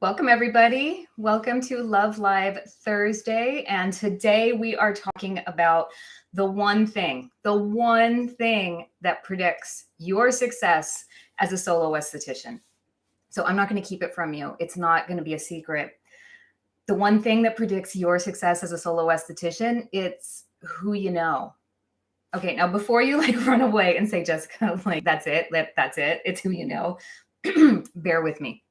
Welcome, everybody. Welcome to Love Live Thursday. And today we are talking about the one thing that predicts your success as a solo esthetician. So I'm not going to keep it from you. It's not going to be a secret. The one thing that predicts your success as a solo esthetician, it's who you know. Okay, now before you run away and say, Jessica, that's it. It's who you know. Bear with me.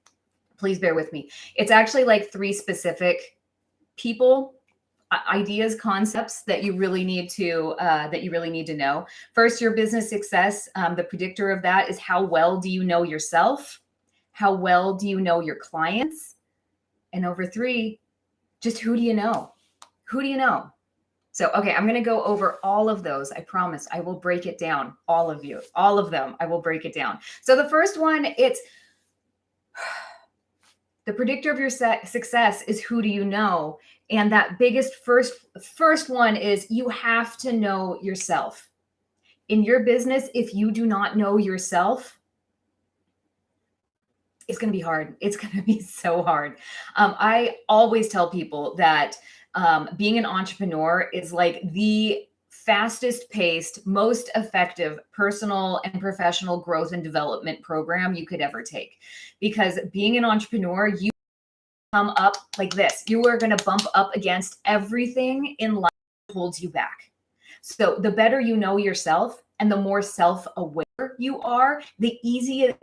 Please bear with me. It's actually three specific people, ideas, concepts that you really need to know. First, your business success. The predictor of that is how well do you know yourself? How well do you know your clients? And over three, just who do you know? Who do you know? So, okay, I'm going to go over all of those. I promise I will break it down. All of them, I will break it down. So the first one, it's the predictor of your success is who do you know? And that biggest first one is you have to know yourself. In your business, if you do not know yourself, it's going to be hard. It's going to be so hard. I always tell people that being an entrepreneur is like the fastest paced, most effective personal and professional growth and development program you could ever take. Because being an entrepreneur, you come up like this. You are going to bump up against everything in life that holds you back. So the better you know yourself and the more self-aware you are, the easier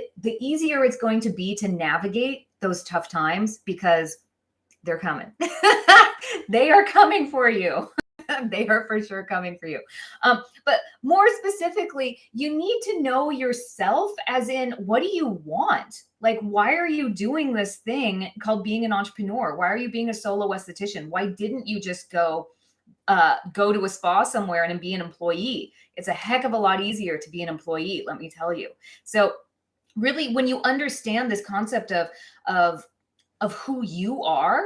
it's going to be to navigate those tough times because they're coming. They are coming for you. They are for sure coming for you. But more specifically, you need to know yourself as in, what do you want? Like, why are you doing this thing called being an entrepreneur? Why are you being a solo esthetician? Why didn't you just go to a spa somewhere and be an employee? It's a heck of a lot easier to be an employee, let me tell you. So really, when you understand this concept of who you are,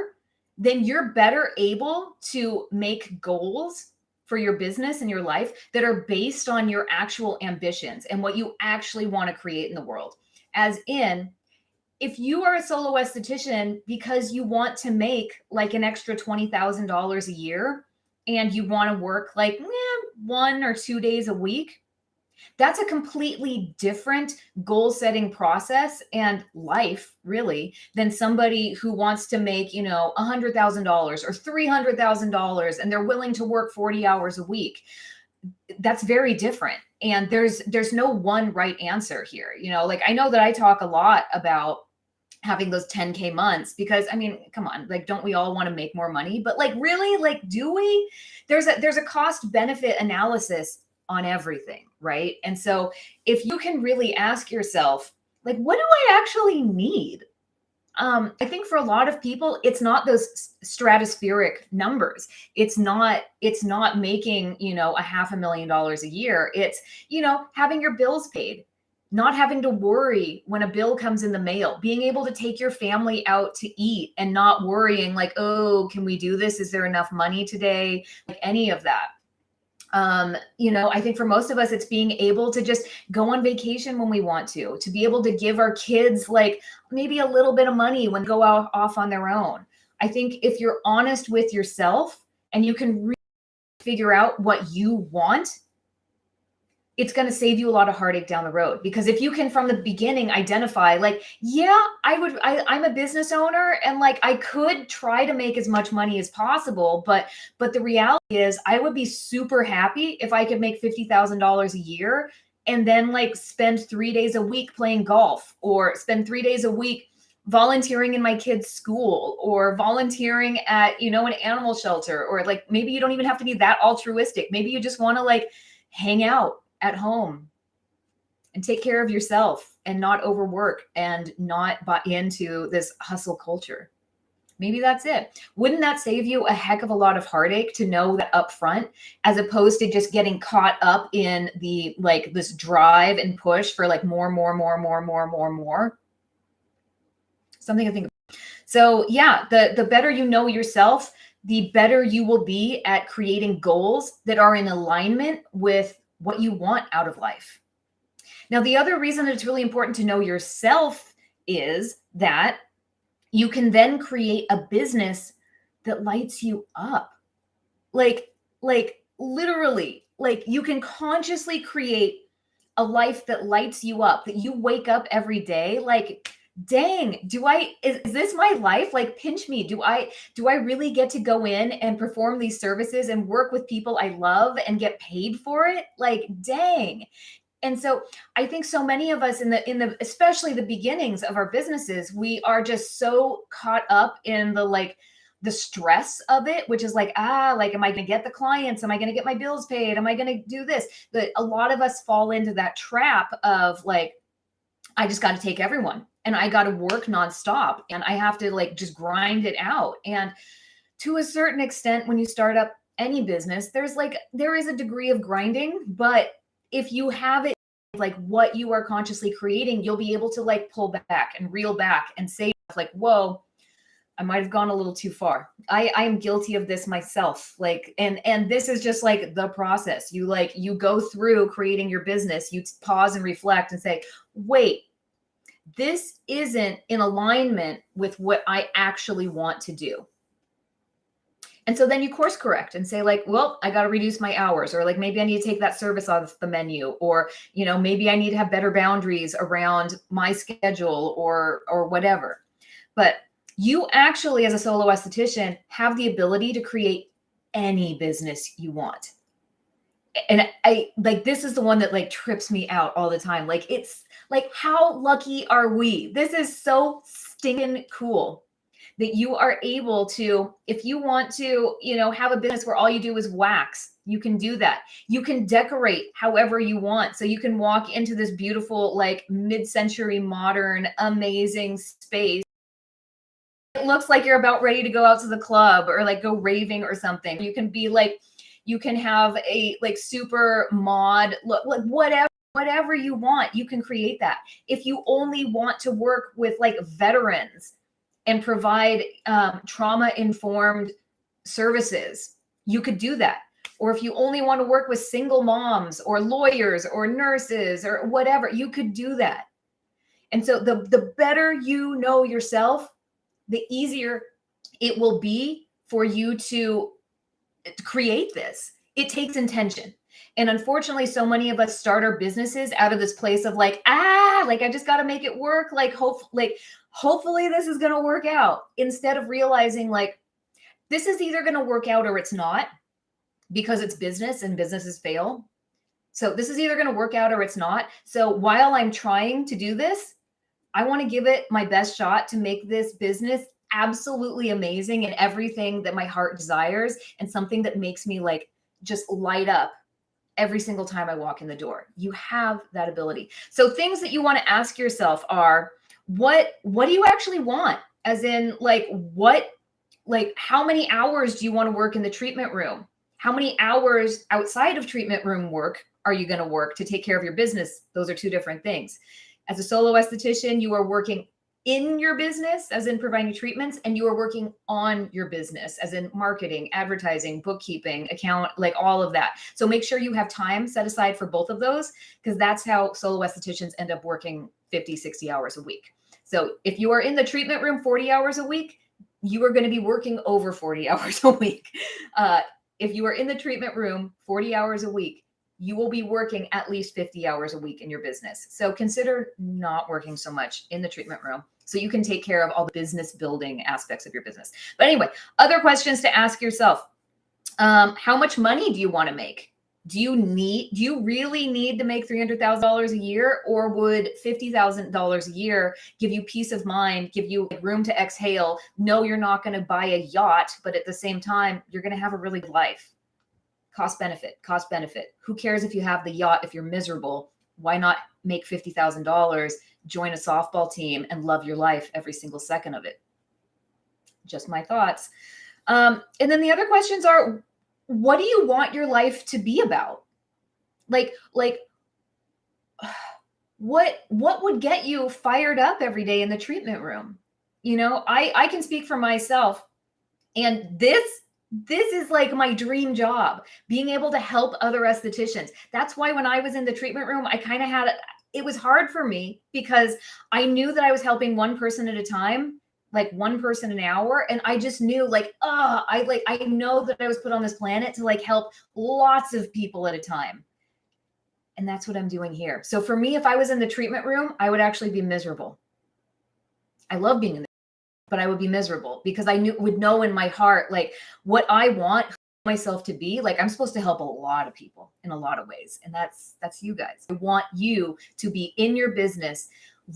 then you're better able to make goals for your business and your life that are based on your actual ambitions and what you actually want to create in the world. As in, if you are a solo esthetician because you want to make an extra $20,000 a year and you want to work 1 or 2 days a week, that's a completely different goal-setting process and life, really, than somebody who wants to make, $100,000 or $300,000 and they're willing to work 40 hours a week. That's very different. And there's no one right answer here. I know that I talk a lot about having those 10K months because, come on, don't we all want to make more money? But really, do we? There's a cost benefit analysis on everything, right? And so if you can really ask yourself, what do I actually need? I think for a lot of people, it's not those stratospheric numbers. It's not making, $500,000 a year. It's, having your bills paid, not having to worry when a bill comes in the mail, being able to take your family out to eat and not worrying oh, can we do this? Is there enough money today? Any of that. I think for most of us, it's being able to just go on vacation when we want to be able to give our kids maybe a little bit of money when they go off on their own. I think if you're honest with yourself and you can really figure out what you want, it's going to save you a lot of heartache down the road. Because if you can from the beginning identify I'm a business owner and I could try to make as much money as possible, but the reality is I would be super happy if I could make $50,000 a year and then spend 3 days a week playing golf, or spend 3 days a week volunteering in my kids' school, or volunteering at an animal shelter, or maybe you don't even have to be that altruistic. Maybe you just want to hang out at home and take care of yourself and not overwork and not buy into this hustle culture. Maybe that's it. Wouldn't that save you a heck of a lot of heartache to know that up front, as opposed to just getting caught up in the this drive and push for more? Something to think about. So yeah, the better you know yourself, the better you will be at creating goals that are in alignment with what you want out of life. Now, the other reason that it's really important to know yourself is that you can then create a business that lights you up. Like literally, like you can consciously create a life that lights you up, that you wake up every day like, dang, is this my life? Like, pinch me. Do I really get to go in and perform these services and work with people I love and get paid for it? Like, dang. And so I think so many of us in the especially the beginnings of our businesses, we are just so caught up in the stress of it, which is like, like, am I going to get the clients? Am I going to get my bills paid? Am I going to do this? That a lot of us fall into that trap of like, I just got to take everyone and I got to work nonstop and I have to like just grind it out. And to a certain extent, when you start up any business, there is a degree of grinding, but if you have it like what you are consciously creating, you'll be able to like pull back and reel back and say like, whoa, I might have gone a little too far. I am guilty of this myself. Like, and this is just like the process. You go through creating your business, you pause and reflect and say, wait, this isn't in alignment with what I actually want to do. And so then you course correct and say like, well, I got to reduce my hours, or like maybe I need to take that service off the menu, or, maybe I need to have better boundaries around my schedule or whatever. But you actually, as a solo esthetician, have the ability to create any business you want. And I like, this is the one that like trips me out all the time. Like, it's like, how lucky are we? This is so stinking cool that you are able to, if you want to, have a business where all you do is wax, you can do that. You can decorate however you want. So you can walk into this beautiful, like mid-century modern, amazing space. It looks like you're about ready to go out to the club or like go raving or something. You can be like, you can have a like super mod look, like whatever you want, you can create that. If you only want to work with like veterans and provide trauma-informed services, you could do that. Or if you only want to work with single moms or lawyers or nurses or whatever, you could do that. And so the better you know yourself, the easier it will be for you to create this. It takes intention. And unfortunately, so many of us start our businesses out of this place of like, like I just got to make it work. Hopefully this is going to work out, instead of realizing like, this is either going to work out or it's not, because it's business and businesses fail. So this is either going to work out or it's not. So while I'm trying to do this, I want to give it my best shot to make this business absolutely amazing and everything that my heart desires, and something that makes me like just light up every single time I walk in the door. You have that ability. So things that you want to ask yourself are, what do you actually want? As in like, how many hours do you want to work in the treatment room? How many hours outside of treatment room work are you going to work to take care of your business? Those are two different things. As a solo esthetician, you are working in your business, as in providing treatments, and you are working on your business, as in marketing, advertising, bookkeeping, account, like all of that. So make sure you have time set aside for both of those, because that's how solo estheticians end up working 50, 60 hours a week. So if you are in the treatment room 40 hours a week, you are going to be working over 40 hours a week. If you are in the treatment room 40 hours a week, you will be working at least 50 hours a week in your business. So consider not working so much in the treatment room so you can take care of all the business building aspects of your business. But anyway, other questions to ask yourself. How much money do you want to make? Do you really need to make $300,000 a year, or would $50,000 a year give you peace of mind, give you room to exhale, know you're not going to buy a yacht, but at the same time, you're going to have a really good life? Cost benefit. Who cares if you have the yacht if you're miserable? Why not make $50,000, join a softball team, and love your life every single second of it? Just my thoughts. And then the other questions are, what do you want your life to be about? Like what would get you fired up every day in the treatment room? I can speak for myself, and this is like my dream job, being able to help other estheticians. That's why when I was in the treatment room, I kind of it was hard for me, because I knew that I was helping one person at a time, like one person an hour. And I just knew like, I know that I was put on this planet to like help lots of people at a time. And that's what I'm doing here. So for me, if I was in the treatment room, I would actually be miserable. I love being in the, but I would be miserable because I would know in my heart, like what I want myself to be. Like I'm supposed to help a lot of people in a lot of ways. And that's you guys. I want you to be in your business,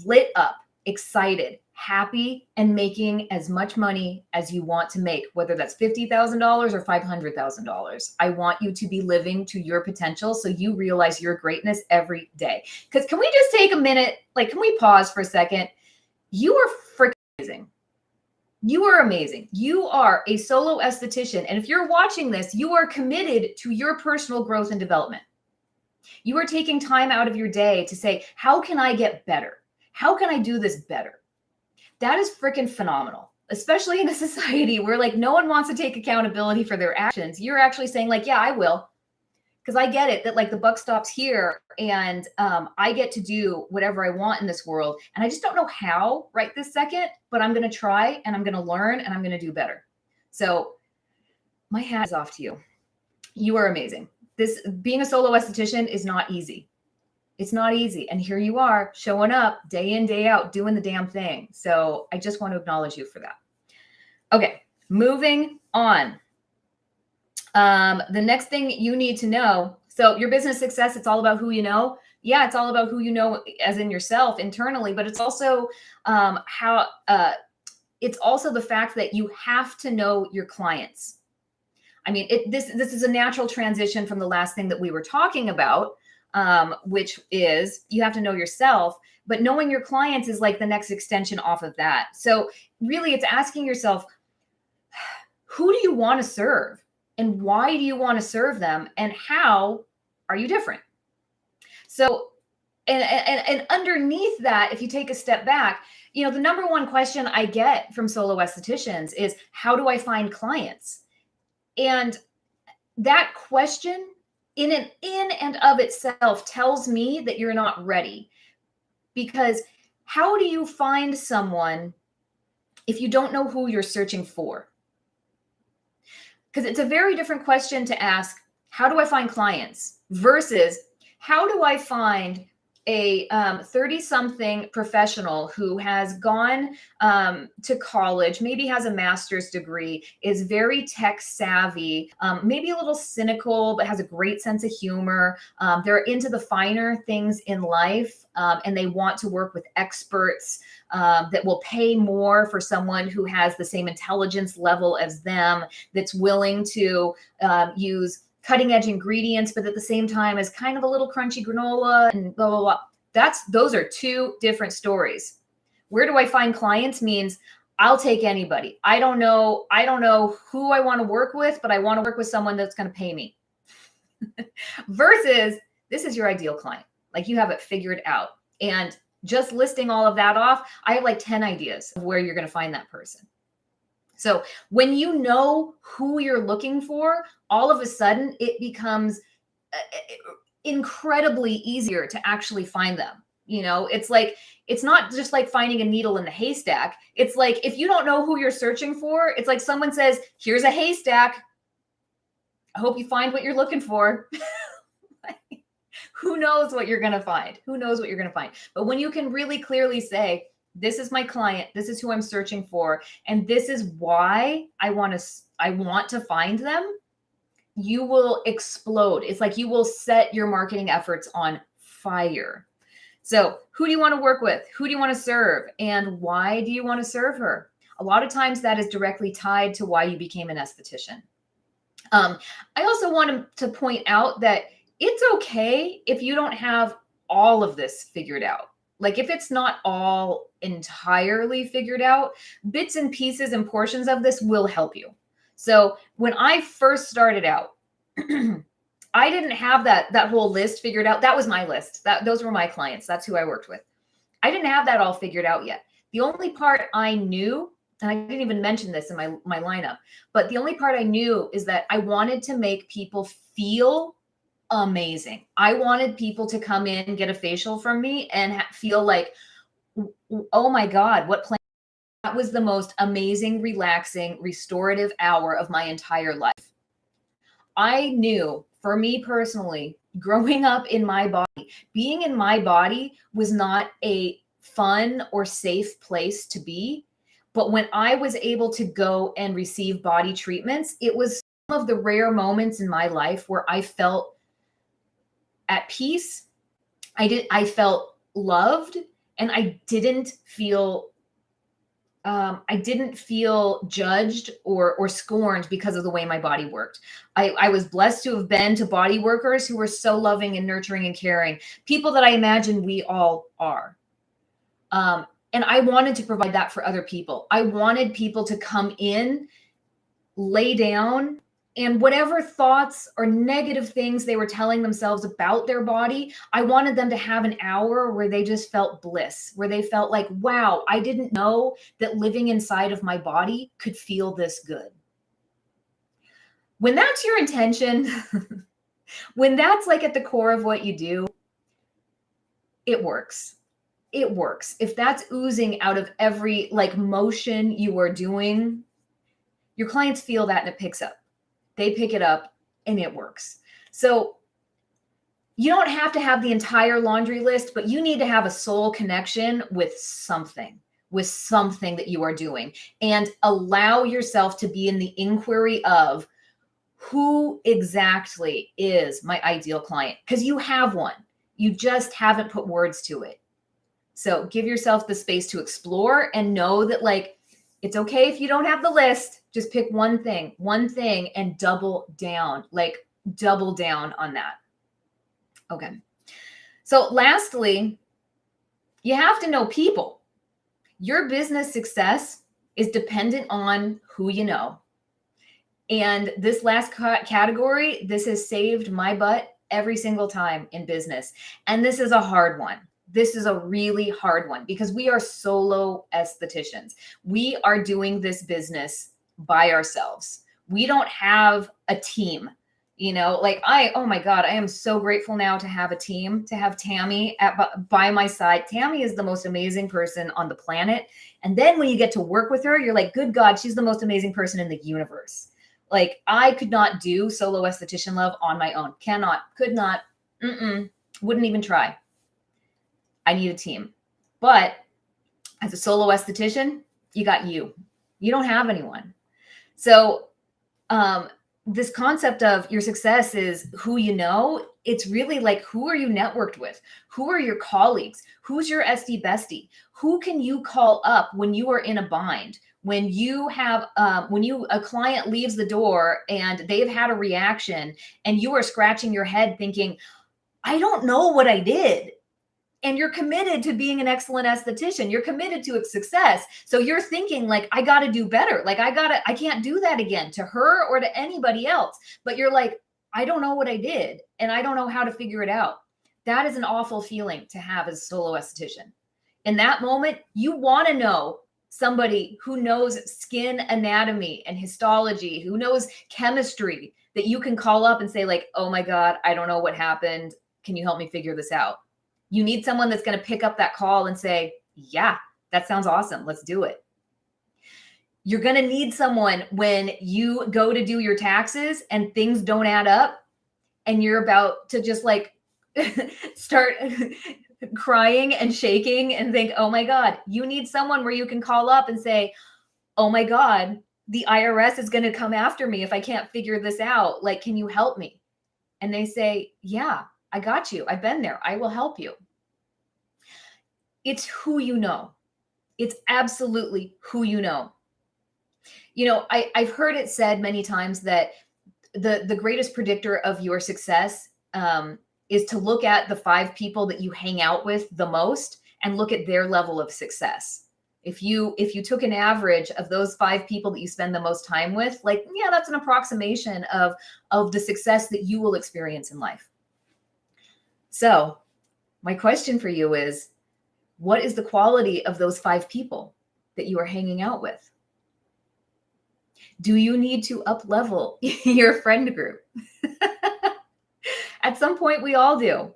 lit up, excited, happy, and making as much money as you want to make, whether that's $50,000 or $500,000. I want you to be living to your potential so you realize your greatness every day. Because can we just take a minute? Like, can we pause for a second? You are freaking amazing. You are amazing. You are a solo esthetician. And if you're watching this, you are committed to your personal growth and development. You are taking time out of your day to say, how can I get better? How can I do this better? That is freaking phenomenal, especially in a society where like no one wants to take accountability for their actions. You're actually saying like, yeah, I will. Because I get it that like the buck stops here and I get to do whatever I want in this world. And I just don't know how right this second, but I'm going to try and I'm going to learn and I'm going to do better. So my hat is off to you. You are amazing. This being a solo esthetician is not easy. It's not easy. And here you are showing up day in, day out, doing the damn thing. So I just want to acknowledge you for that. Okay, moving on. The next thing you need to know, so your business success, it's all about who you know. Yeah, it's all about who you know as in yourself internally, but it's also it's also the fact that you have to know your clients. I mean, this is a natural transition from the last thing that we were talking about, which is you have to know yourself, but knowing your clients is like the next extension off of that. So really it's asking yourself, who do you want to serve? And why do you want to serve them? And how are you different? So, and underneath that, if you take a step back, you know, the number one question I get from solo estheticians is, how do I find clients? And that question in and of itself tells me that you're not ready. Because how do you find someone if you don't know who you're searching for? Because it's a very different question to ask, how do I find clients versus how do I find a 30-something professional who has gone to college, maybe has a master's degree, is very tech savvy, maybe a little cynical, but has a great sense of humor. They're into the finer things in life, and they want to work with experts that will pay more for someone who has the same intelligence level as them, that's willing to use cutting edge ingredients, but at the same time is kind of a little crunchy granola and blah, blah, blah. Those are two different stories. Where do I find clients means I'll take anybody. I don't know who I want to work with, but I want to work with someone that's going to pay me. Versus this is your ideal client. Like you have it figured out. And just listing all of that off, I have like 10 ideas of where you're going to find that person. So when you know who you're looking for, all of a sudden it becomes incredibly easier to actually find them. You know, it's like, it's not just like finding a needle in the haystack. It's like, if you don't know who you're searching for, it's like someone says, here's a haystack. I hope you find what you're looking for. Who knows what you're going to find? Who knows what you're going to find? But when you can really clearly say, this is my client, this is who I'm searching for, and this is why I want to find them, you will explode. It's like you will set your marketing efforts on fire. So who do you want to work with? Who do you want to serve? And why do you want to serve her? A lot of times that is directly tied to why you became an esthetician. I also want to point out that it's okay if you don't have all of this figured out. Like if it's not all entirely figured out, bits and pieces and portions of this will help you. So when I first started out, I didn't have that whole list figured out. That was my list. Those were my clients. That's who I worked with. I didn't have that all figured out yet. The only part I knew, and I didn't even mention this in my lineup, but the only part I knew is that I wanted to make people feel amazing. I wanted people to come in, get a facial from me and feel like, oh my God, what plan That was the most amazing, relaxing, restorative hour of my entire life. I knew, for me personally, growing up in my body, being in my body was not a fun or safe place to be. But when I was able to go and receive body treatments, it was some of the rare moments in my life where I felt at peace. I felt loved, and I didn't feel judged or scorned because of the way my body worked. I was blessed to have been to body workers who were so loving and nurturing and caring, people that I imagine we all are. And I wanted to provide that for other people. I wanted people to come in, lay down, and whatever thoughts or negative things they were telling themselves about their body, I wanted them to have an hour where they just felt bliss, where they felt like, wow, I didn't know that living inside of my body could feel this good. When that's your intention, when that's like at the core of what you do, it works. It works. If that's oozing out of every like motion you are doing, your clients feel that and it picks up. They pick it up and it works. So you don't have to have the entire laundry list, but you need to have a soul connection with something that you are doing, and allow yourself to be in the inquiry of who exactly is my ideal client, because you have one. You just haven't put words to it. So give yourself the space to explore and know that like, it's okay if you don't have the list. Just pick one thing and double down on that. Okay. So lastly, you have to know people. Your business success is dependent on who you know. And this last category, this has saved my butt every single time in business. And this is a hard one. This is a really hard one because we are solo estheticians. We are doing this business by ourselves. We don't have a team, like oh my God, I am so grateful now to have a team, to have Tammy by my side. Tammy is the most amazing person on the planet. And then when you get to work with her, you're like, good God, she's the most amazing person in the universe. Like I could not do solo esthetician love on my own. Could not, wouldn't even try. I need a team. But as a solo esthetician, you got you. You don't have anyone. So this concept of your success is who you know. It's really like, who are you networked with? Who are your colleagues? Who's your SD bestie? Who can you call up when you are in a bind? When you have, a client leaves the door and they've had a reaction and you are scratching your head thinking, I don't know what I did. And you're committed to being an excellent esthetician. You're committed to its success. So you're thinking like, I got to do better. Like I can't do that again to her or to anybody else. But you're like, I don't know what I did and I don't know how to figure it out. That is an awful feeling to have as a solo esthetician. In that moment, you want to know somebody who knows skin anatomy and histology, who knows chemistry, that you can call up and say like, oh my God, I don't know what happened. Can you help me figure this out? You need someone that's going to pick up that call and say, yeah, that sounds awesome. Let's do it. You're going to need someone when you go to do your taxes and things don't add up and you're about to just like start crying and shaking and think, oh my God, you need someone where you can call up and say, oh my God, the IRS is going to come after me if I can't figure this out. Like, can you help me? And they say, yeah, I got you. I've been there. I will help you. It's who you know. It's absolutely who you know. I've heard it said many times that the greatest predictor of your success is to look at the 5 people that you hang out with the most and look at their level of success. If you took an average of those 5 people that you spend the most time with, like, yeah, that's an approximation of the success that you will experience in life. So my question for you is, what is the quality of those 5 people that you are hanging out with? Do you need to up-level your friend group? At some point, we all do.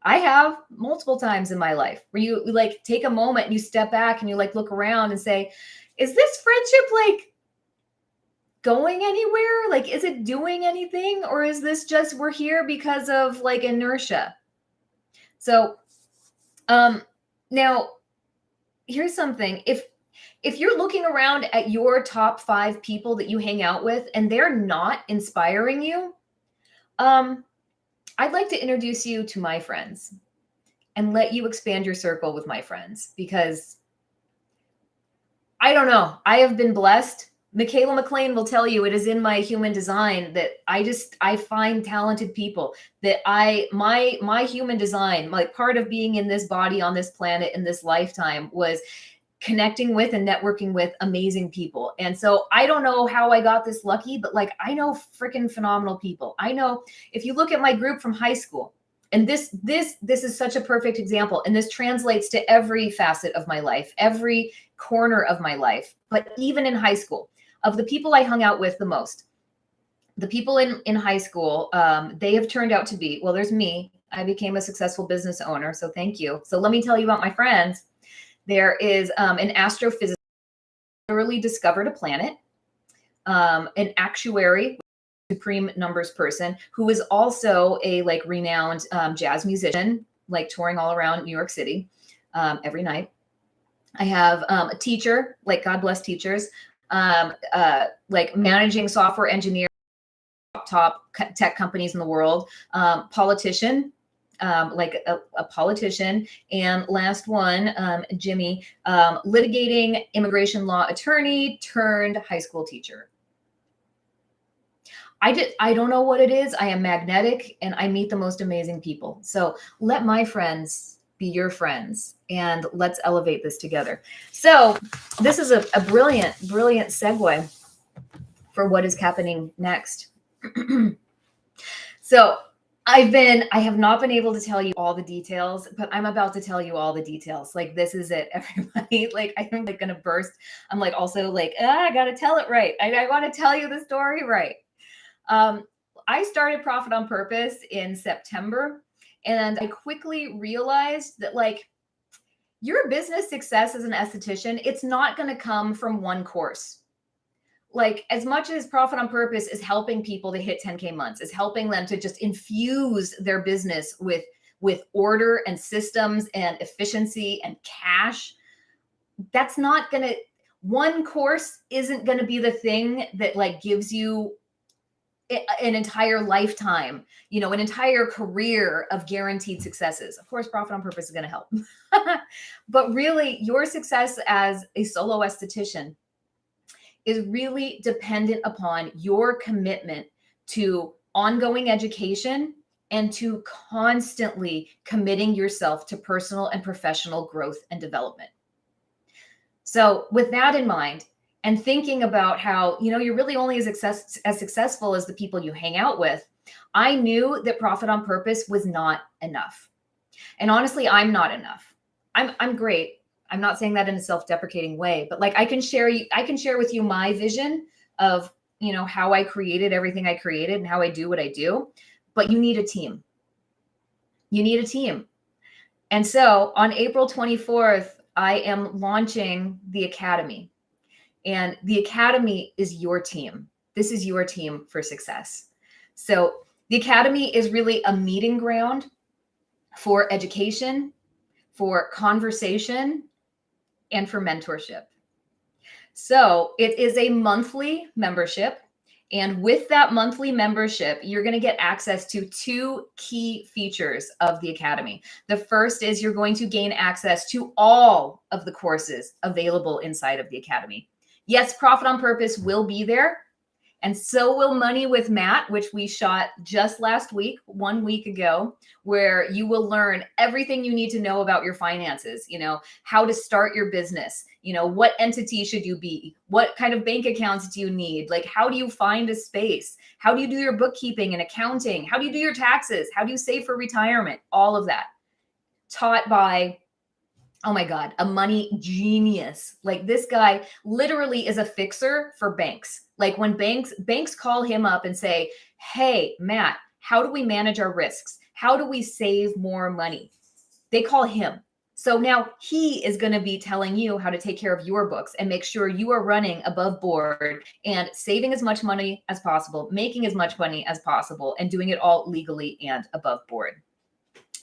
I have multiple times in my life where you like take a moment and you step back and you like look around and say, is this friendship like going anywhere? Like, is it doing anything? Or is this just we're here because of like inertia? So now here's something. If you're looking around at your top 5 people that you hang out with and they're not inspiring you, I'd like to introduce you to my friends and let you expand your circle with my friends because I don't know. I have been blessed. Michaela McLean will tell you it is in my human design that I find talented people that my human design, like part of being in this body on this planet in this lifetime was connecting with and networking with amazing people. And so I don't know how I got this lucky, but like I know freaking phenomenal people. I know if you look at my group from high school, and this is such a perfect example, and this translates to every facet of my life, every corner of my life, but even in high school, of the people I hung out with the most, the people in high school, they have turned out to be, well, there's me. I became a successful business owner. So thank you. So let me tell you about my friends. There is an astrophysicist who literally discovered a planet, an actuary, supreme numbers person, who is also a like renowned jazz musician, like touring all around New York City every night. I have a teacher, like God bless teachers, like managing software engineer, top tech companies in the world, politician, like a politician, and last one, Jimmy, litigating immigration law attorney turned high school teacher. I don't know what it is. I am magnetic and I meet the most amazing people. So let my friends be your friends and let's elevate this together. So this is a brilliant segue for what is happening next. So I have not been able to tell you all the details, but I'm about to tell you all the details. Like, this is it, everybody. Like, I'm like gonna burst. I'm like also like, I gotta tell it right. I want to tell you the story right. I started Profit on Purpose in September, and I quickly realized that like your business success as an esthetician, it's not going to come from one course. Like, as much as Profit on Purpose is helping people to hit 10K months, is helping them to just infuse their business with order and systems and efficiency and cash, that's not going to, one course isn't going to be the thing that like gives you an entire lifetime, you know, an entire career of guaranteed successes. Of course, Profit on Purpose is going to help. But really, your success as a solo esthetician is really dependent upon your commitment to ongoing education and to constantly committing yourself to personal and professional growth and development. So with that in mind, and thinking about how, you know, you're really only as successful as the people you hang out with, I knew that Profit on Purpose was not enough. And honestly, I'm not enough. I'm great. I'm not saying that in a self-deprecating way, but like I can share with you my vision of, you know, how I created everything I created and how I do what I do, but you need a team. You need a team. And so on April 24th, I am launching the Academy. And the Academy is your team. This is your team for success. So the Academy is really a meeting ground for education, for conversation, and for mentorship. So it is a monthly membership. And with that monthly membership, you're going to get access to 2 key features of the Academy. The first is you're going to gain access to all of the courses available inside of the Academy. Yes, Profit on Purpose will be there. And so will Money with Matt, which we shot just last week, 1 week ago, where you will learn everything you need to know about your finances, you know, how to start your business, you know, what entity should you be? What kind of bank accounts do you need? Like, how do you find a space? How do you do your bookkeeping and accounting? How do you do your taxes? How do you save for retirement? All of that taught by, oh my God, a money genius. Like, this guy literally is a fixer for banks. Like, when banks call him up and say, hey, Matt, how do we manage our risks? How do we save more money? They call him. So now he is going to be telling you how to take care of your books and make sure you are running above board and saving as much money as possible, making as much money as possible, and doing it all legally and above board.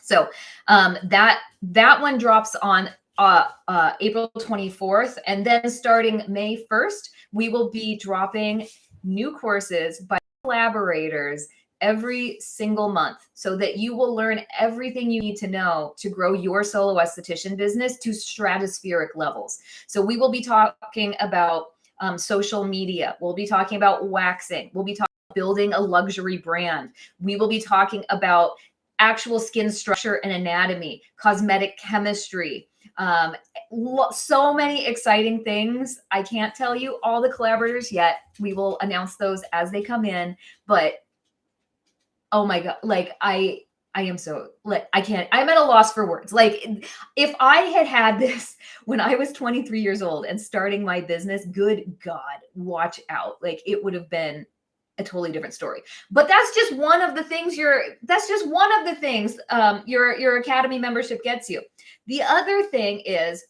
So that one drops on April 24th. And then starting May 1st, we will be dropping new courses by collaborators every single month so that you will learn everything you need to know to grow your solo esthetician business to stratospheric levels. So we will be talking about social media. We'll be talking about waxing. We'll be talking about building a luxury brand. We will be talking about actual skin structure and anatomy, cosmetic chemistry, so many exciting things. I can't tell you all the collaborators yet. We will announce those as they come in, but oh my God, like I am so like, I'm at a loss for words. Like if I had this when I was 23 years old and starting my business, good God, watch out. Like it would have been a totally different story. But that's just one of the things your academy membership gets you. The other thing is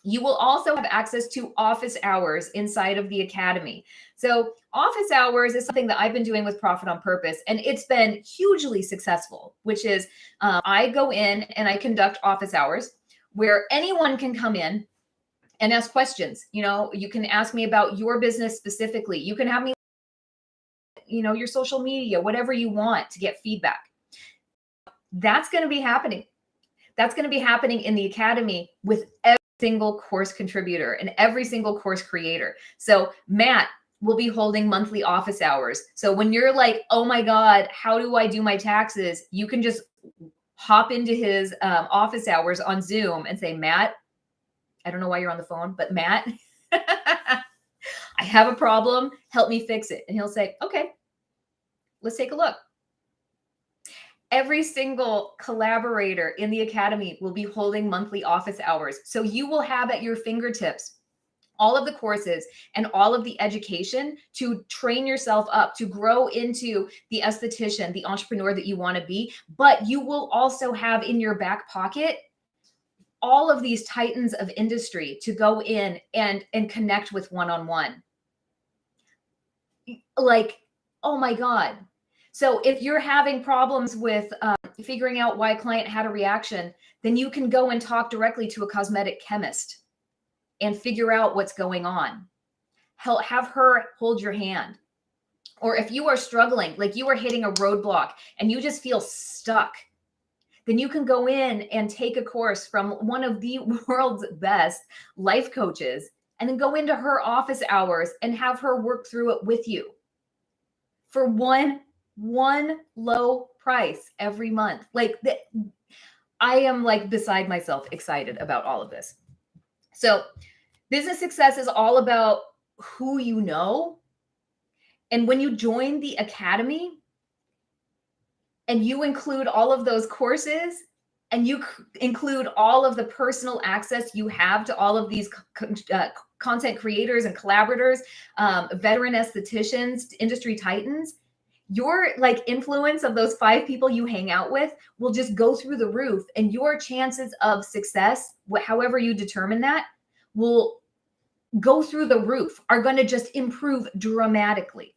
you will also have access to office hours inside of the academy. So office hours is something that I've been doing with Profit on Purpose, and it's been hugely successful, which is I go in and I conduct office hours where anyone can come in and ask questions. You know, you can ask me about your business specifically. You can have me, your social media, whatever you want to get feedback. That's going to be happening. That's going to be happening in the academy with every single course contributor and every single course creator. So Matt will be holding monthly office hours. So when you're like, oh my God, how do I do my taxes? You can just hop into his office hours on Zoom and say, Matt, I don't know why you're on the phone, but Matt, I have a problem. Help me fix it. And he'll say, okay, let's take a look. Every single collaborator in the academy will be holding monthly office hours. So you will have at your fingertips all of the courses and all of the education to train yourself up, to grow into the esthetician, the entrepreneur that you want to be. But you will also have in your back pocket all of these titans of industry to go in and connect with one-on-one. Like, oh my God. So if you're having problems with figuring out why a client had a reaction, then you can go and talk directly to a cosmetic chemist and figure out what's going on. Have her hold your hand. Or if you are struggling, like you are hitting a roadblock and you just feel stuck, then you can go in and take a course from one of the world's best life coaches and then go into her office hours and have her work through it with you for one low price every month. Like I am like beside myself excited about all of this. So business success is all about who you know. And when you join the academy and you include all of those courses and you include all of the personal access you have to all of these content creators and collaborators, veteran estheticians, industry titans, your like influence of those 5 people you hang out with will just go through the roof, and your chances of success, however you determine that, will go through the roof, are going to just improve dramatically.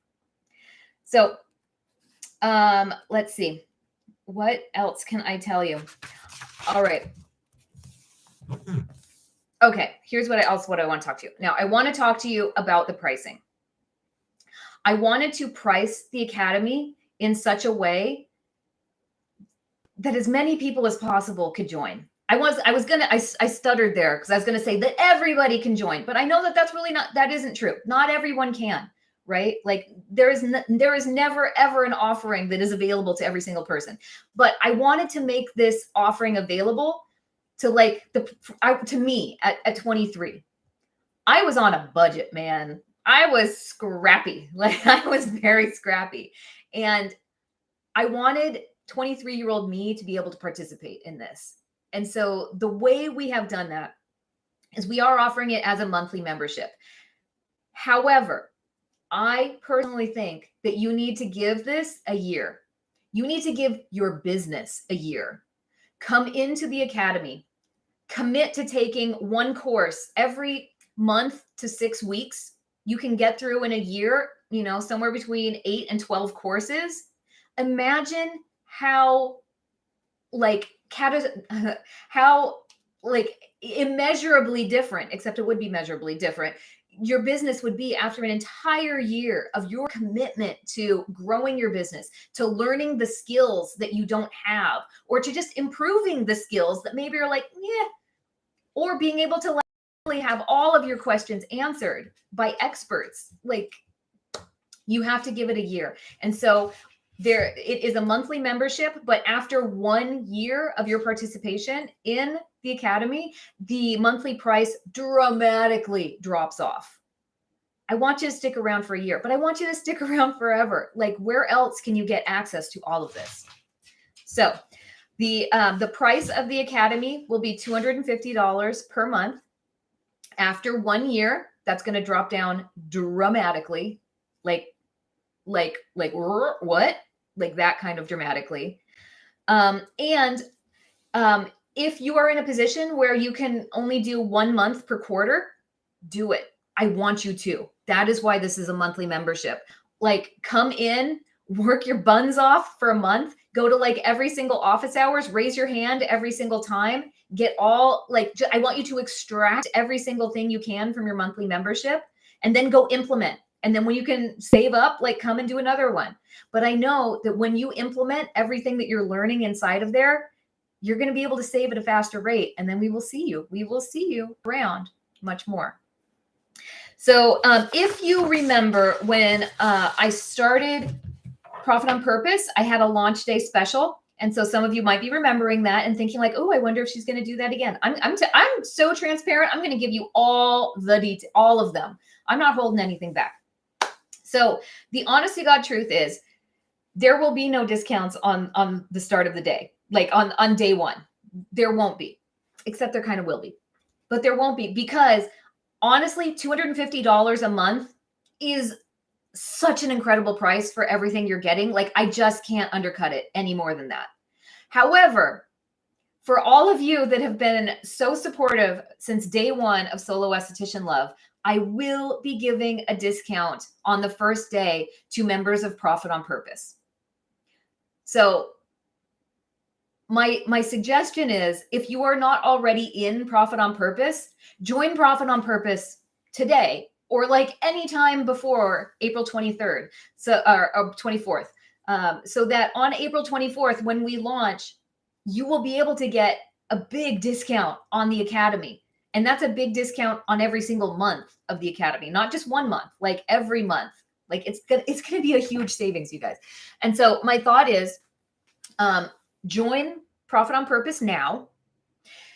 So let's see. What else can I tell you? All right. Okay, here's what I want to talk to you. Now, I want to talk to you about the pricing. I wanted to price the academy in such a way that as many people as possible could join. I stuttered there because I was going to say that everybody can join, but I know that that isn't true. Not everyone can, right? Like there is never ever an offering that is available to every single person. But I wanted to make this offering available to to me at 23. I was on a budget, man. I was scrappy. Like I was very scrappy. And I wanted 23-year-old me to be able to participate in this. And so the way we have done that is we are offering it as a monthly membership. However, I personally think that you need to give this a year. You need to give your business a year. Come into the academy, commit to taking one course every month to 6 weeks. You can get through in a year, somewhere between 8 and 12 courses. Imagine how like how like immeasurably different, except it would be measurably different, your business would be after an entire year of your commitment to growing your business, to learning the skills that you don't have, or to just improving the skills that maybe are like, yeah, or being able to have all of your questions answered by experts. Like, you have to give it a year. And so it is a monthly membership, but after 1 year of your participation in the academy, the monthly price dramatically drops off. I want you to stick around for a year, but I want you to stick around forever. Like, where else can you get access to all of this? So the price of the academy will be $250 per month. After 1 year, that's going to drop down dramatically. Like what? Like that kind of dramatically. If you are in a position where you can only do 1 month per quarter, do it. I want you to. That is why this is a monthly membership. Like, come in, work your buns off for a month, go to like every single office hours, raise your hand every single time, get all I want you to extract every single thing you can from your monthly membership, and then go implement. And then when you can save up, come and do another one. But I know that when you implement everything that you're learning inside of there, you're going to be able to save at a faster rate. And then we will see you. We will see you around much more. So if you remember when I started Profit on Purpose, I had a launch day special. And so some of you might be remembering that and thinking like, oh, I wonder if she's going to do that again. I'm so transparent. I'm going to give you all the details, all of them. I'm not holding anything back. So the honest to God truth is, there will be no discounts on the start of the day. Like on day one, there won't be, except there kind of will be, but there won't be, because honestly, $250 a month is such an incredible price for everything you're getting. Like, I just can't undercut it any more than that. However, for all of you that have been so supportive since day one of Solo Esthetician Love, I will be giving a discount on the first day to members of Profit on Purpose. So my suggestion is, if you are not already in Profit on Purpose, join Profit on Purpose today, or like anytime before April 23rd, or 24th, so that on April 24th, when we launch, you will be able to get a big discount on the academy. And that's a big discount on every single month of the academy, not just 1 month, like every month. Like, it's gonna be a huge savings, you guys. And so my thought is, join Profit on Purpose now,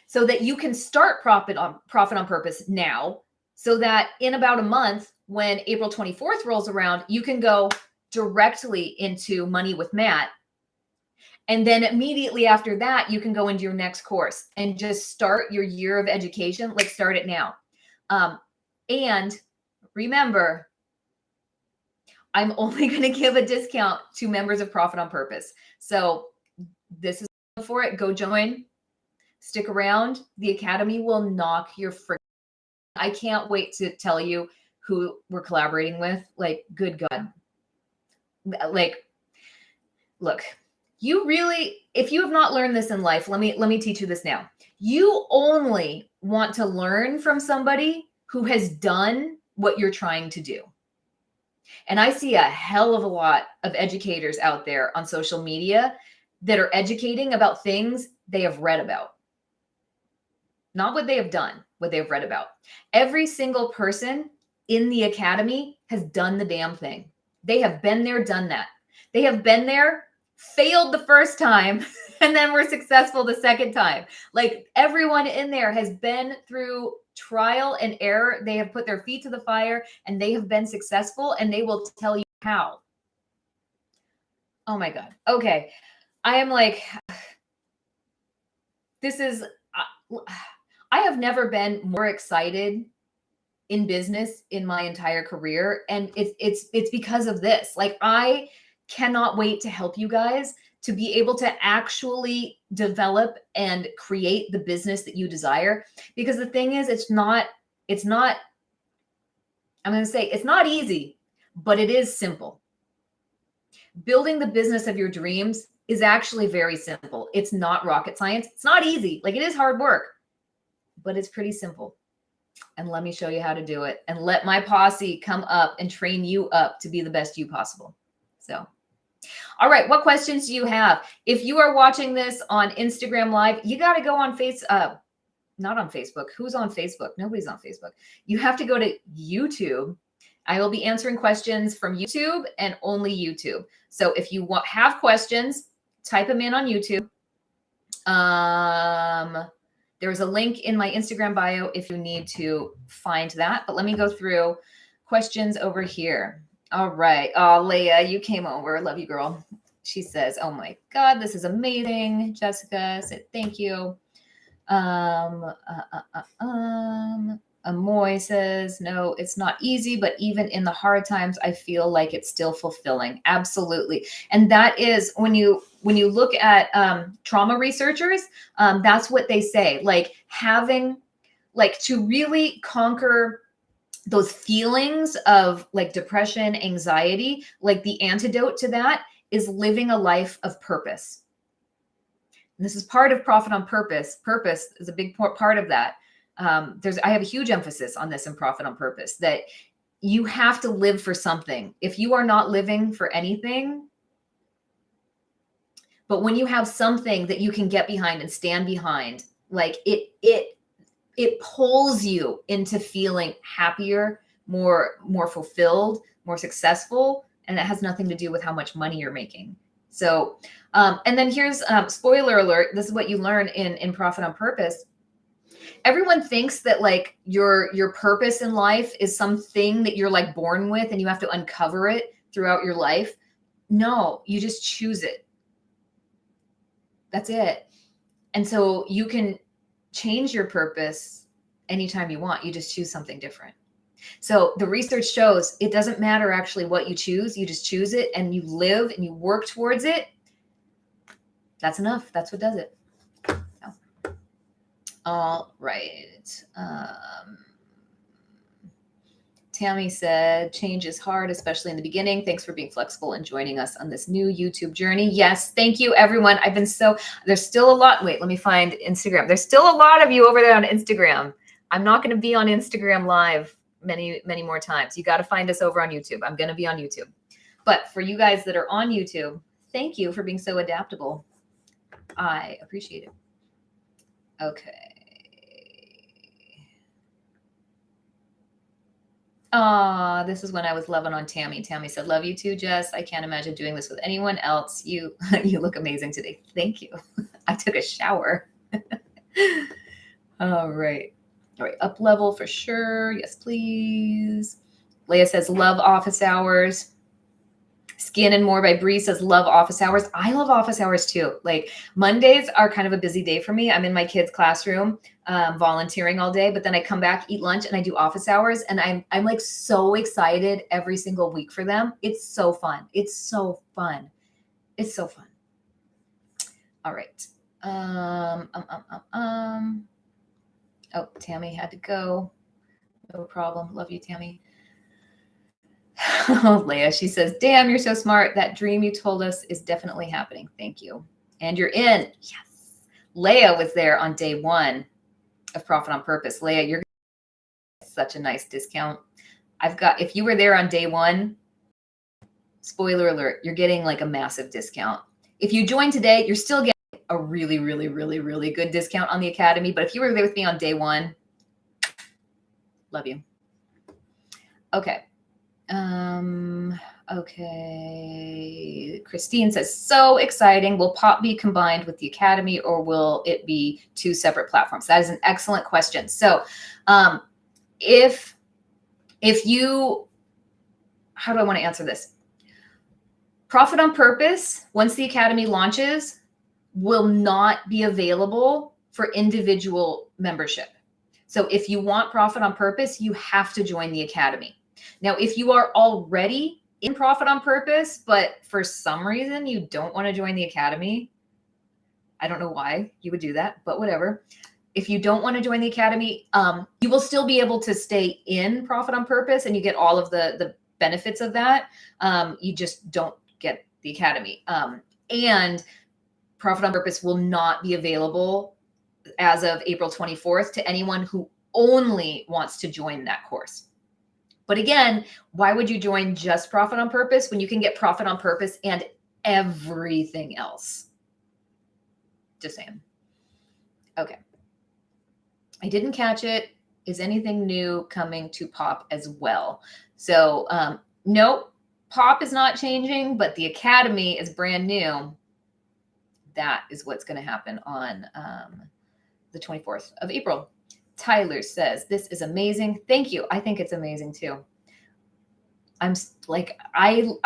so that you can start Profit on Purpose now, so that in about a month, when April 24th rolls around, you can go directly into Money with Matt. And then immediately after that, you can go into your next course and just start your year of education. Like, start it now. And remember, I'm only going to give a discount to members of Profit on Purpose. So this is for it. Go join. Stick around. The academy will knock your frick. I can't wait to tell you who we're collaborating with. Like, good God. Like, look. You really, if you have not learned this in life, let me teach you this now. You only want to learn from somebody who has done what you're trying to do. And I see a hell of a lot of educators out there on social media that are educating about things they have read about. Not what they have done, what they have read about. Every single person in the academy has done the damn thing. They have been there, done that. They have been there, failed the first time, and then were successful the second time. Like, everyone in there has been through trial and error. They have put their feet to the fire, and they have been successful, and they will tell you how. Oh my God. Okay. I am like, I have never been more excited in business in my entire career. And it's because of this. Like, I cannot wait to help you guys to be able to actually develop and create the business that you desire. Because the thing is, it's not, I'm going to say it's not easy, but it is simple. Building the business of your dreams is actually very simple. It's not rocket science. It's not easy. Like, it is hard work, but it's pretty simple. And let me show you how to do it, and let my posse come up and train you up to be the best you possible. So, all right, what questions do you have? If you are watching this on Instagram Live, you got to go on not on Facebook. Who's on Facebook? Nobody's on Facebook. You have to go to YouTube. I will be answering questions from YouTube and only YouTube. So if you have questions, type them in on YouTube. There's a link in my Instagram bio if you need to find that. But let me go through questions over here. All right. Oh, Leah, you came over. Love you, girl. She says, oh my God, this is amazing. Jessica said, thank you. Amoy says, no, it's not easy, but even in the hard times, I feel like it's still fulfilling. Absolutely. And that is when you look at trauma researchers, that's what they say, like having, like, to really conquer those feelings of like depression, anxiety, like the antidote to that is living a life of purpose. And this is part of Profit on Purpose. Purpose is a big part of that. I have a huge emphasis on this in Profit on Purpose, that you have to live for something. If you are not living for anything, but when you have something that you can get behind and stand behind, like it pulls you into feeling happier, more fulfilled, more successful, and it has nothing to do with how much money you're making. So, and then here's spoiler alert. This is what you learn in Profit on Purpose. Everyone thinks that like your purpose in life is something that you're like born with and you have to uncover it throughout your life. No, you just choose it. That's it. And so you can change your purpose anytime you want. You just choose something different. So the research shows it doesn't matter actually what you choose. You just choose it and you live and you work towards it. That's enough. That's what does it. So. All right. Tammy said, change is hard, especially in the beginning. Thanks for being flexible and joining us on this new YouTube journey. Yes, thank you, everyone. There's still a lot. Wait, let me find Instagram. There's still a lot of you over there on Instagram. I'm not going to be on Instagram Live many more times. You got to find us over on YouTube. I'm going to be on YouTube. But for you guys that are on YouTube, thank you for being so adaptable. I appreciate it. Okay. This is when I was loving on Tammy. Tammy said, love you too, Jess. I can't imagine doing this with anyone else. You look amazing today. Thank you. I took a shower. All right. All right. Up level for sure. Yes, please. Leah says, love office hours. Skin and More by Bree says, love office hours. I love office hours too. Like Mondays are kind of a busy day for me. I'm in my kids' classroom, volunteering all day, but then I come back, eat lunch, and I do office hours. And I'm like so excited every single week for them. It's so fun. It's so fun. It's so fun. All right. Oh, Tammy had to go. No problem. Love you, Tammy. Oh, Leah, she says, damn, you're so smart. That dream you told us is definitely happening. Thank you. And you're in. Yes. Leah was there on day one of Profit on Purpose. Leah, you're such a nice discount. If you were there on day one, spoiler alert, you're getting like a massive discount. If you join today, you're still getting a really, really, really, really good discount on the Academy. But if you were there with me on day one, love you. Okay. Okay. Christine says, so exciting. Will Pop be combined with the Academy or will it be two separate platforms? That is an excellent question. So, if you, how do I want to answer this? Profit on Purpose, once the Academy launches, will not be available for individual membership. So if you want Profit on Purpose, you have to join the Academy. Now, if you are already in Profit on Purpose, but for some reason you don't want to join the academy. I don't know why you would do that, but whatever. If you don't want to join the academy, you will still be able to stay in Profit on Purpose and you get all of the benefits of that. You just don't get the academy. And Profit on Purpose will not be available as of April 24th to anyone who only wants to join that course. But again, why would you join just Profit on Purpose when you can get Profit on Purpose and everything else? Just saying. Okay. I didn't catch it. Is anything new coming to Pop as well? So nope, Pop is not changing, but the academy is brand new. That is what's going to happen on the 24th of April. Tyler says, this is amazing. Thank you. I think it's amazing too. I'm like, I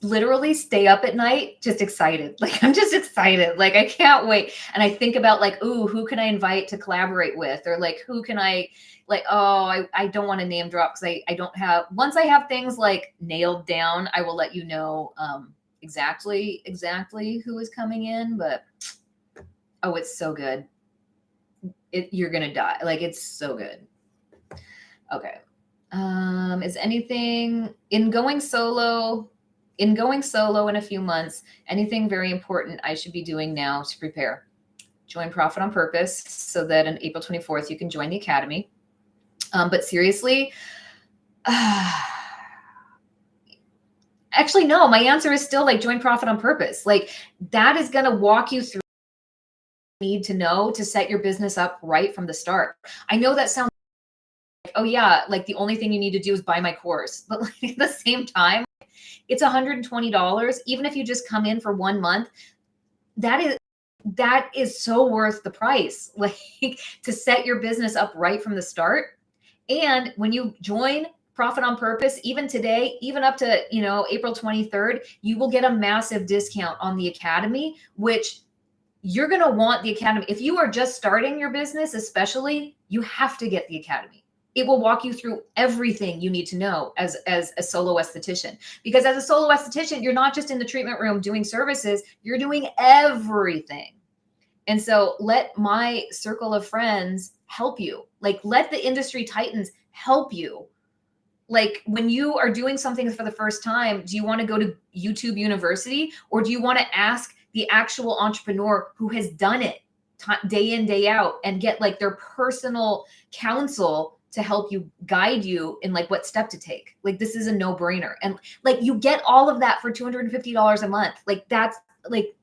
literally stay up at night just excited. Like, I'm just excited. Like, I can't wait. And I think about like, ooh, who can I invite to collaborate with? Or like, who can I like, oh, I don't want to name drop because I don't have, once I have things like nailed down, I will let you know exactly who is coming in. But, oh, it's so good. You're going to die. Like, it's so good. Okay. Is anything in going solo in a few months, anything very important I should be doing now to prepare? Join Profit on Purpose so that on April 24th, you can join the academy. But seriously, actually, no, my answer is still like join Profit on Purpose. Like that is going to walk you through what you need to know to set your business up right from the start. I know that sounds like, oh yeah, like the only thing you need to do is buy my course. But like at the same time, it's $120. Even if you just come in for 1 month, that is so worth the price, like to set your business up right from the start. And when you join Profit on Purpose, even today, even up to, April 23rd, you will get a massive discount on the academy, which you're going to want the academy. If you are just starting your business, especially, you have to get the academy. It will walk you through everything you need to know as a solo esthetician. Because as a solo esthetician, you're not just in the treatment room doing services, you're doing everything. And so let my circle of friends help you. Like let the industry titans help you. Like when you are doing something for the first time, do you want to go to YouTube University or do you want to ask the actual entrepreneur who has done it day in, day out and get like their personal counsel to help you, guide you in like what step to take? Like this is a no-brainer. And like you get all of that for $250 a month. Like that's like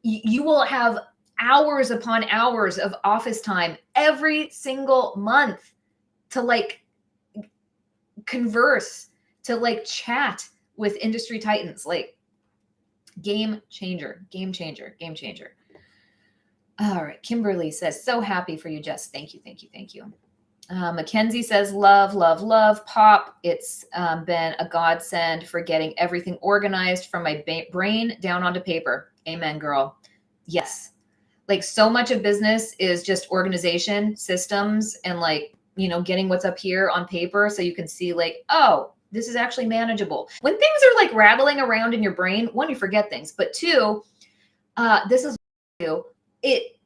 you will have hours upon hours of office time every single month to like converse, to like chat with industry titans. Like game changer. All right. Kimberly says, so happy for you, Jess. Thank you. Mackenzie says, love Pop. It's been a godsend for getting everything organized from my brain down onto paper. Amen, girl. Yes. Like so much of business is just organization, systems, and like, getting what's up here on paper so you can see like, oh, this is actually manageable. When things are like rattling around in your brain, one, you forget things, but two, this is what I do.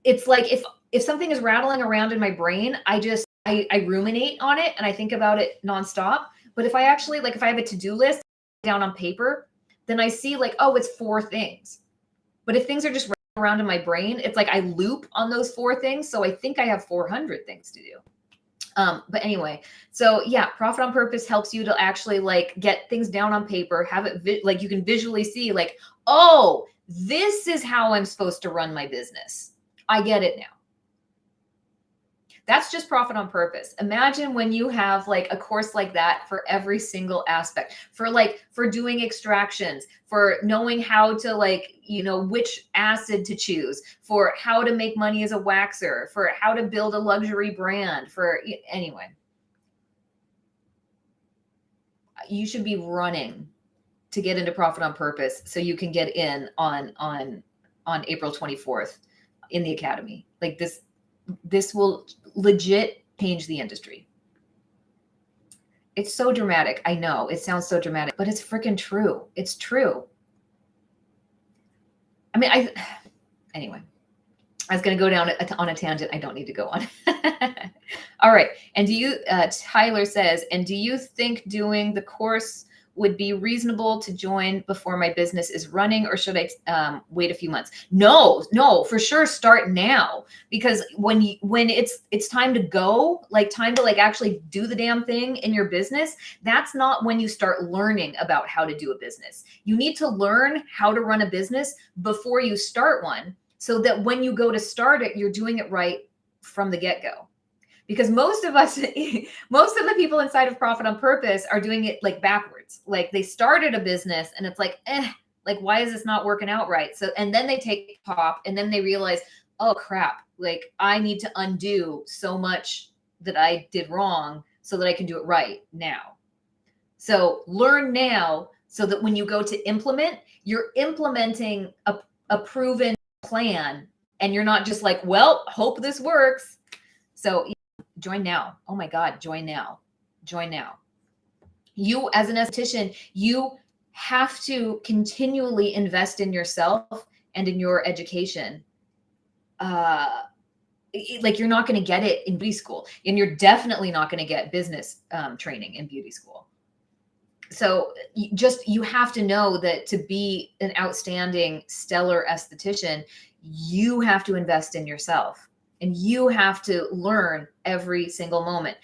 It's like if something is rattling around in my brain, I ruminate on it and I think about it nonstop. But if I actually if I have a to-do list down on paper, then I see like, oh, it's 4 things. But if things are just around in my brain, it's like I loop on those 4 things. So I think I have 400 things to do. But anyway, so yeah, Profit on Purpose helps you to actually like get things down on paper, have it like you can visually see like, oh, this is how I'm supposed to run my business. I get it now. That's just Profit on Purpose. Imagine when you have like a course like that for every single aspect, for doing extractions, for knowing how to which acid to choose, for how to make money as a waxer, for how to build a luxury brand, anyway. You should be running to get into Profit on Purpose so you can get in on April 24th in the academy. Like this will legit change the industry. It's so dramatic. I know it sounds so dramatic, but it's freaking true. It's true. I mean, anyway, I was going to go down on a tangent. I don't need to go on. All right. And Tyler says, and do you think doing the course would be reasonable to join before my business is running, or should I wait a few months? No, for sure. Start now, because when it's time to go, like time to like actually do the damn thing in your business, that's not when you start learning about how to do a business. You need to learn how to run a business before you start one, so that when you go to start it, you're doing it right from the get-go. Because most of the people inside of Profit on Purpose are doing it like backwards. Like they started a business and it's like, like, why is this not working out right? So, and then they take pop and then they realize, oh crap, like I need to undo so much that I did wrong so that I can do it right now. So learn now so that when you go to implement, you're implementing a proven plan and you're not just like, well, hope this works. So join now. Oh my God, join now. Join now. You as an esthetician, you have to continually invest in yourself and in your education. Like you're not going to get it in beauty school, and you're definitely not going to get business training in beauty school. So you have to know that to be an outstanding, stellar esthetician, you have to invest in yourself. And you have to learn every single moment.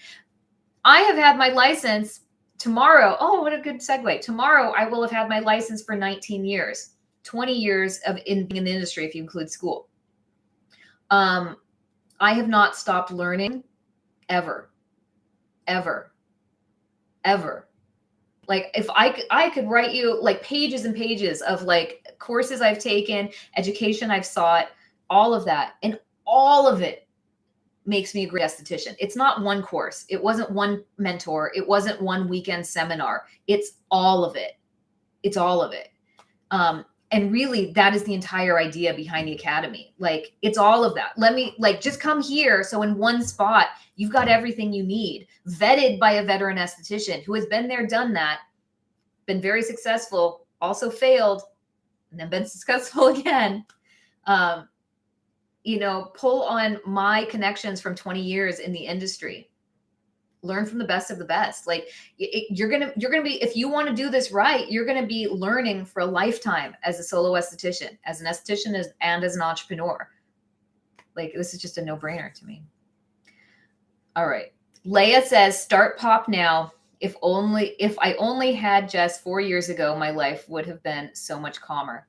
I have had my license tomorrow. Oh, what a good segue. Tomorrow, I will have had my license for 19 years, 20 years in the industry, if you include school. I have not stopped learning ever. Like if I could write you like pages and pages of like courses I've taken, education I've sought, all of that. And all of it makes me a great esthetician. It's not one course. It wasn't one mentor. It wasn't one weekend seminar. It's all of it. It's all of it. And really that is the entire idea behind the Academy. Like it's all of that. Let me like, just come here. So in one spot, you've got everything you need, vetted by a veteran esthetician who has been there, done that, been very successful, also failed, and then been successful again. Pull on my connections from 20 years in the industry, learn from the best of the best. Like you're going to be, if you want to do this right, you're going to be learning for a lifetime as a solo esthetician, as an esthetician, and as an entrepreneur. Like this is just a no-brainer to me. All right. Leah says, start pop now. If I only had Jess 4 years ago, my life would have been so much calmer.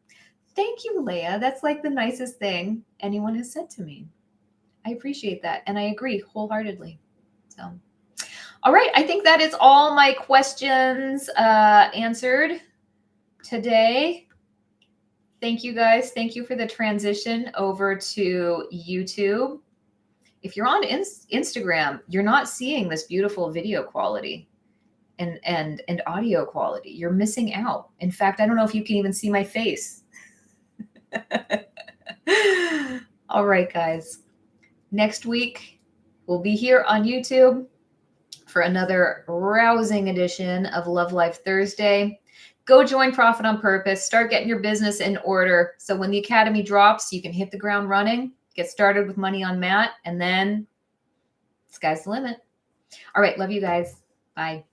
Thank you, Leah. That's like the nicest thing anyone has said to me. I appreciate that. And I agree wholeheartedly. So, all right. I think that is all my questions answered today. Thank you guys. Thank you for the transition over to YouTube. If you're on Instagram, you're not seeing this beautiful video quality and audio quality. You're missing out. In fact, I don't know if you can even see my face. All right, guys. Next week, we'll be here on YouTube for another rousing edition of Love Life Thursday. Go join Profit on Purpose. Start getting your business in order. So when the Academy drops, you can hit the ground running, get started with money on mat, and then sky's the limit. All right. Love you guys. Bye.